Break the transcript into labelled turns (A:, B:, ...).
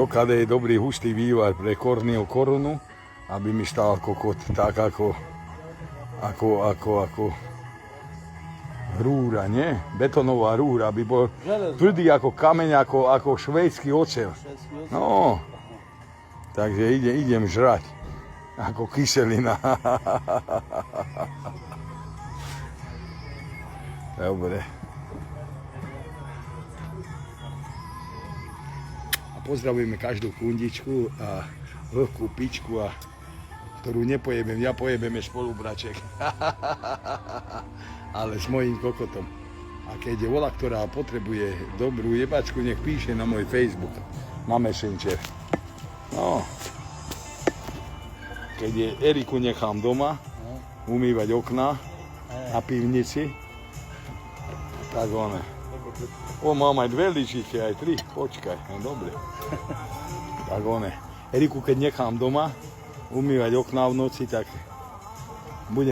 A: Kada je dobrý hustý vývar pre kornio korunu, aby mi stál kokot tak ako rúra, nie? Betonová rúra, aby bol tvrdý ako kameň, ako švédsky oceľ. No, takže idem žrať, ako kyselina. Dobre. A pozdravujeme každú kundičku a vlhkú pičku, ktorú nepojebem, ja pojebeme spolubraček. Ale s mojím kokotom. A keď je vola, ktorá potrebuje dobrú jebačku, nech píše na môj Facebook, na Messenger. No. Keď je Eriku nechám doma, umývať okná na pivnici, tak one. Mám aj 2 lyžičky, aj 3, počkaj, no dobre. Tak one. Eriku keď nechám doma, umývať okná v noci, tak budem